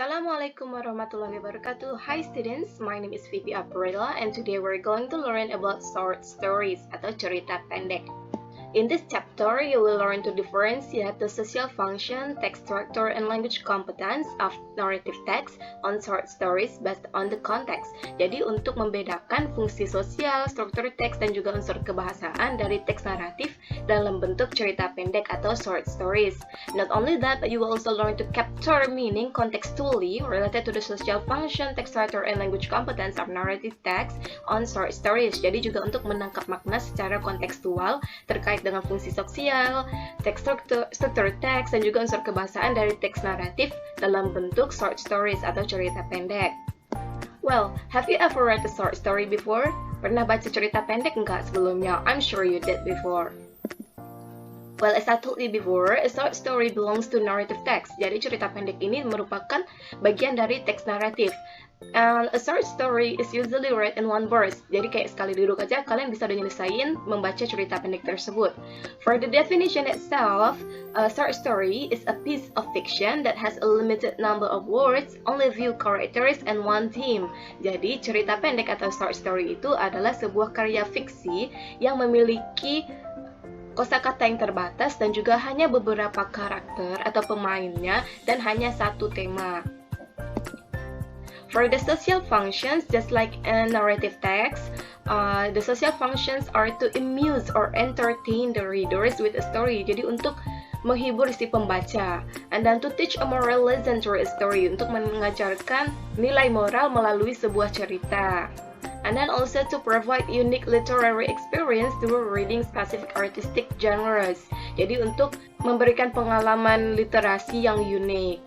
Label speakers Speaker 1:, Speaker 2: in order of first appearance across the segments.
Speaker 1: Assalamualaikum warahmatullahi wabarakatuh. Hi students, my name is Vivi Aprila and today we're going to learn about short stories atau cerita pendek. In this chapter, you will learn to differentiate the social function, text structure, and language competence of narrative text on short stories based on the context. Jadi untuk membedakan fungsi sosial, struktur teks, dan juga unsur kebahasaan dari teks naratif dalam bentuk cerita pendek atau short stories. Not only that, but you will also learn to capture meaning contextually related to the social function, text structure, and language competence of narrative text on short stories. Jadi juga untuk menangkap makna secara kontekstual terkait dengan fungsi sosial, teks struktur teks, dan juga unsur kebahasaan dari teks naratif dalam bentuk short stories atau cerita pendek. Well, have you ever read a short story before? Pernah baca cerita pendek enggak sebelumnya? I'm sure you did before. Well, as I told you before, a short story belongs to narrative text. Jadi cerita pendek ini merupakan bagian dari teks naratif. And a short story is usually read in one burst. Jadi kayak sekali duduk aja kalian bisa udah nyelesain membaca cerita pendek tersebut. For the definition itself, a short story is a piece of fiction that has a limited number of words, only few characters, and one theme. Jadi cerita pendek atau short story itu adalah sebuah karya fiksi yang memiliki kosakata yang terbatas dan juga hanya beberapa karakter atau pemainnya dan hanya satu tema. For the social functions, just like a narrative text, the social functions are to amuse or entertain the readers with a story. Jadi untuk menghibur si pembaca, and then to teach a moral lesson through a story, untuk mengajarkan nilai moral melalui sebuah cerita. And then also to provide unique literary experience through reading specific artistic genres. Jadi untuk memberikan pengalaman literasi yang unik.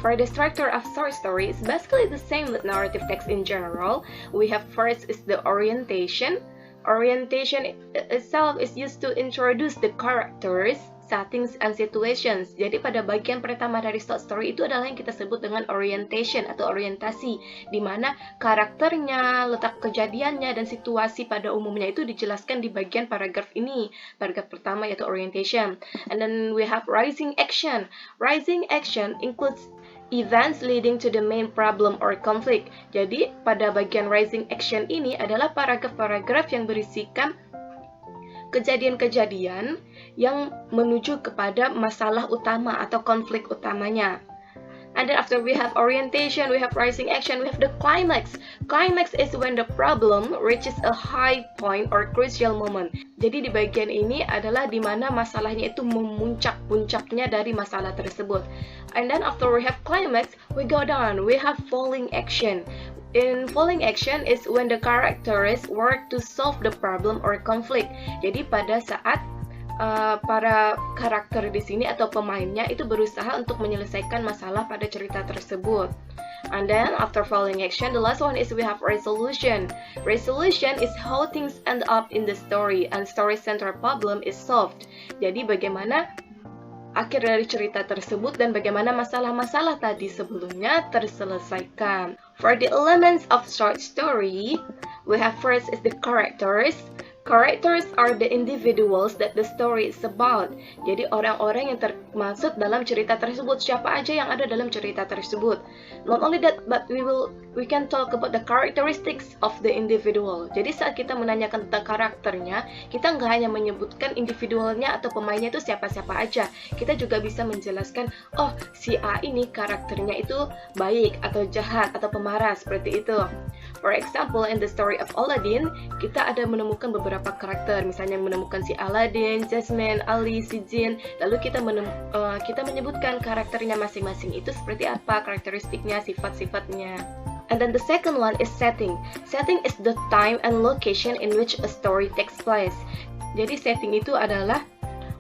Speaker 1: For the structure of short story, it's basically the same with narrative text in general. We have first is the orientation. Orientation itself is used to introduce the characters, settings, and situations. Jadi pada bagian pertama dari short story itu adalah yang kita sebut dengan orientation atau orientasi, di mana karakternya, letak kejadiannya, dan situasi pada umumnya itu dijelaskan di bagian paragraf ini. Paragraf pertama yaitu orientation. And then we have rising action. Rising action includes events leading to the main problem or conflict. Jadi, pada bagian rising action ini adalah paragraf-paragraf yang berisikan kejadian-kejadian yang menuju kepada masalah utama atau konflik utamanya. And then after we have orientation, we have rising action, we have the climax. Climax is when the problem reaches a high point or crucial moment. Jadi di bagian ini adalah di mana masalahnya itu memuncak-puncaknya dari masalah tersebut. And then after we have climax, we go down. We have falling action. In falling action is when the characters work to solve the problem or conflict. Jadi pada saat para karakter di sini atau pemainnya itu berusaha untuk menyelesaikan masalah pada cerita tersebut. And then after falling action, the last one is we have resolution. Resolution is how things end up in the story and story central problem is solved. Jadi bagaimana akhir dari cerita tersebut dan bagaimana masalah-masalah tadi sebelumnya terselesaikan. For the elements of short story, we have first is the characters. Characters are the individuals that the story is about. Jadi orang-orang yang termasuk dalam cerita tersebut, siapa aja yang ada dalam cerita tersebut. Not only that, but we can talk about the characteristics of the individual. Jadi saat kita menanyakan tentang karakternya, kita nggak hanya menyebutkan individualnya atau pemainnya itu siapa-siapa aja. Kita juga bisa menjelaskan, oh si A ini karakternya itu baik atau jahat atau pemarah, seperti itu. For example, in the story of Aladdin, kita ada menemukan beberapa karakter, misalnya menemukan si Aladdin, Jasmine, Ali, si Jin, lalu kita menyebutkan karakternya masing-masing itu seperti apa, karakteristiknya, sifat-sifatnya. And then the second one is setting. Setting is the time and location in which a story takes place. Jadi setting itu adalah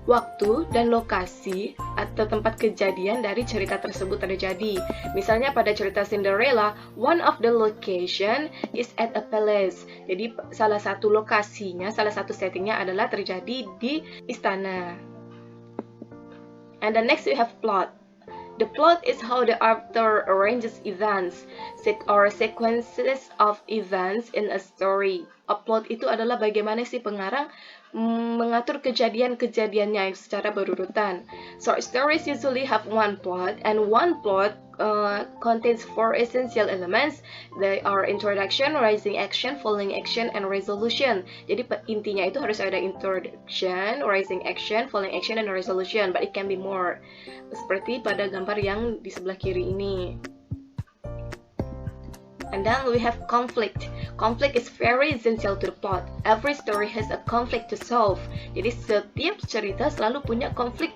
Speaker 1: waktu dan lokasi atau tempat kejadian dari cerita tersebut terjadi. Misalnya pada cerita Cinderella, one of the location is at a palace. Jadi salah satu lokasinya, salah satu settingnya adalah terjadi di istana. And then next we have plot. The plot is how the author arranges events or sequences of events in a story. A plot itu adalah bagaimana si pengarang mengatur kejadian-kejadiannya secara berurutan. Short stories usually have one plot, and one plot contains four essential elements. They are introduction, rising action, falling action, and resolution. Jadi intinya itu harus ada introduction, rising action, falling action, and resolution. But it can be more. Seperti pada gambar yang di sebelah kiri ini. And then we have conflict. Conflict is very essential to the plot. Every story has a conflict to solve. Jadi setiap cerita selalu punya konflik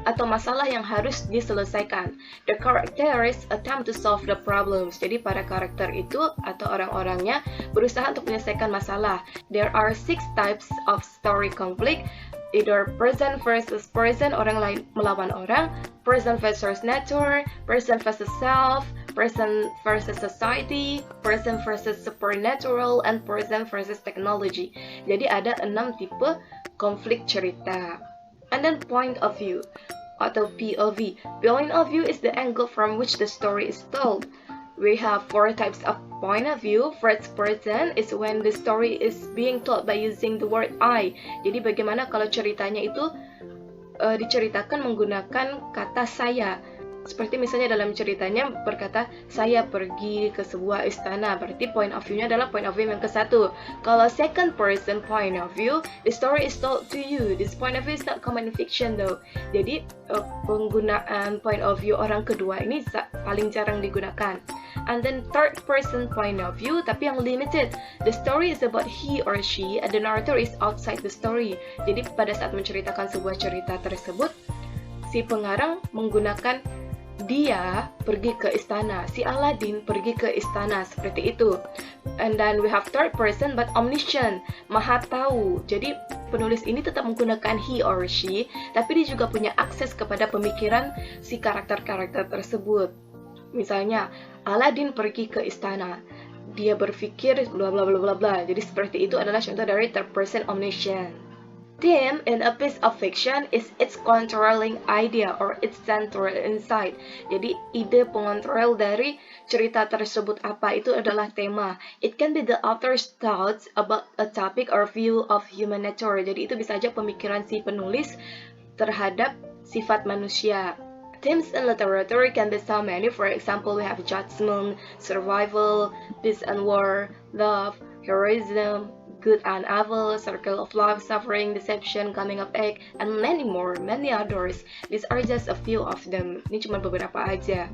Speaker 1: atau masalah yang harus diselesaikan. The characters attempt to solve the problems. Jadi para karakter itu atau orang-orangnya berusaha untuk menyelesaikan masalah. There are 6 types of story conflict. Either person versus person, orang lain melawan orang, person versus nature, person versus self, person versus society, person versus supernatural, and person versus technology. Jadi ada 6 tipe konflik cerita. And then point of view atau POV. Point of view is the angle from which the story is told. We have 4 types of point of view. First person is when the story is being told by using the word I. Jadi bagaimana kalau ceritanya itu diceritakan menggunakan kata saya. Seperti misalnya dalam ceritanya berkata, saya pergi ke sebuah istana. Berarti point of view-nya adalah point of view yang ke-1. Kalau second person point of view, the story is told to you. This point of view is not common in fiction though. Jadi penggunaan point of view orang kedua ini paling jarang digunakan. And then third person point of view, tapi yang limited. The story is about he or she, and the narrator is outside the story. Jadi pada saat menceritakan sebuah cerita tersebut, si pengarang menggunakan dia pergi ke istana, si Aladdin pergi ke istana, seperti itu. And then we have third person but omniscient, maha tahu. Jadi penulis ini tetap menggunakan he or she, tapi dia juga punya akses kepada pemikiran si karakter-karakter tersebut. Misalnya, Aladdin pergi ke istana, dia berpikir bla bla bla bla bla. Jadi seperti itu adalah contoh dari third person omniscient. Theme in a piece of fiction is its controlling idea or its central insight. Jadi ide pengontrol dari cerita tersebut apa itu adalah tema. It can be the author's thoughts about a topic or view of human nature. Jadi itu bisa aja pemikiran si penulis terhadap sifat manusia. Themes in literature can be so many. For example, we have judgment, survival, peace and war, love, heroism, good and evil, circle of life, suffering, deception, coming of age, and many more, many others. These are just a few of them. Ini cuma beberapa aja.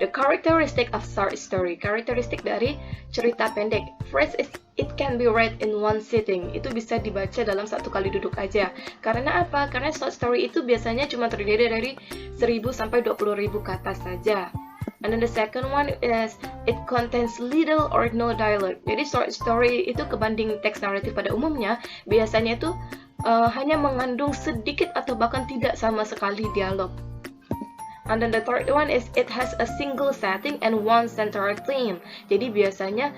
Speaker 1: The characteristic of short story. Karakteristik dari cerita pendek. First is it can be read in one sitting. Itu bisa dibaca dalam satu kali duduk aja. Karena apa? Karena short story itu biasanya cuma terdiri dari 1000 sampai 20.000 kata saja. And then the second one is it contains little or no dialogue. Jadi short story itu kebanding teks naratif pada umumnya biasanya itu hanya mengandung sedikit atau bahkan tidak sama sekali dialog. And then the third one is it has a single setting and one central theme. Jadi biasanya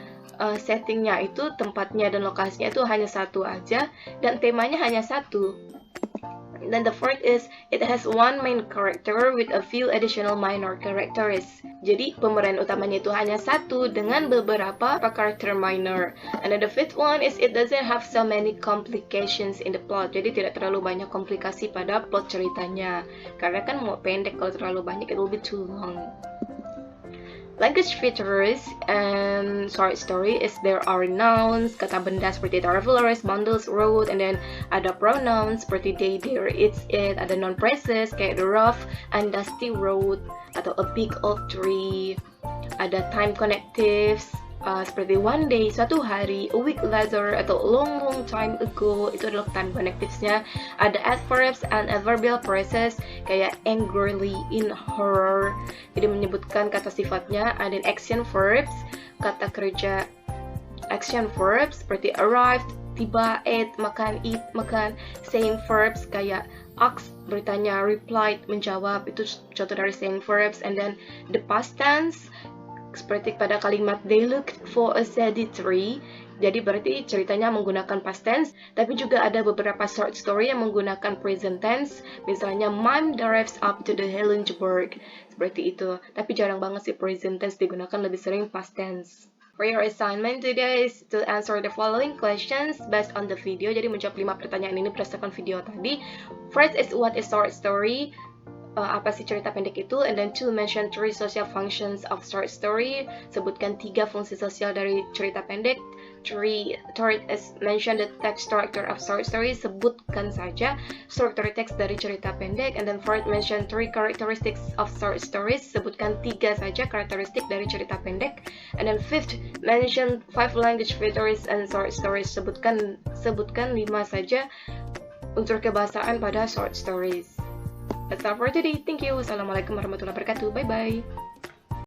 Speaker 1: settingnya itu tempatnya dan lokasinya itu hanya satu aja dan temanya hanya satu. Then the fourth is it has one main character with a few additional minor characters. Jadi pemeran utamanya itu hanya satu dengan beberapa karakter minor. And then the fifth one is it doesn't have so many complications in the plot. Jadi tidak terlalu banyak komplikasi pada plot ceritanya. Karena kan mau pendek, kalau terlalu banyak it will be too long. Language features and short story is there are nouns, kata benda seperti travelers, bundles, road, and then ada pronouns seperti they, their, it's, it, ada noun phrases kayak the rough and dusty road atau a big old tree, ada time connectives seperti one day, suatu hari, a week later, atau long time ago, itu adalah time connectives-nya. Ada adverbs and adverbial phrases kayak angrily, in horror, jadi menyebutkan kata sifatnya. Ada action verbs, kata kerja action verbs seperti arrived, tiba, ate, makan, eat, makan. Saying verbs kayak ask, bertanya, replied, menjawab, itu contoh dari saying verbs. And then the past tense seperti pada kalimat they looked for a shady tree. Jadi berarti ceritanya menggunakan past tense, tapi juga ada beberapa short story yang menggunakan present tense. Misalnya mime drives up to the Helensburgh, seperti itu. Tapi jarang banget sih present tense digunakan, lebih sering past tense. For your assignment today is to answer the following questions based on the video. Jadi menjawab 5 pertanyaan ini berdasarkan video tadi. First is what is short story? Apa sih cerita pendek itu? And then 2, mention 3 social functions of short story. Sebutkan 3 fungsi sosial dari cerita pendek. 3, is mention the text structure of short story. Sebutkan saja struktur teks dari cerita pendek. And then 4, mention 3 characteristics of short stories. Sebutkan 3 saja karakteristik dari cerita pendek. And then 5th, mention 5 language features and short stories. Sebutkan 5 saja unsur kebahasaan pada short stories. That's all for today. Thank you. Wassalamualaikum warahmatullahi wabarakatuh. Bye bye.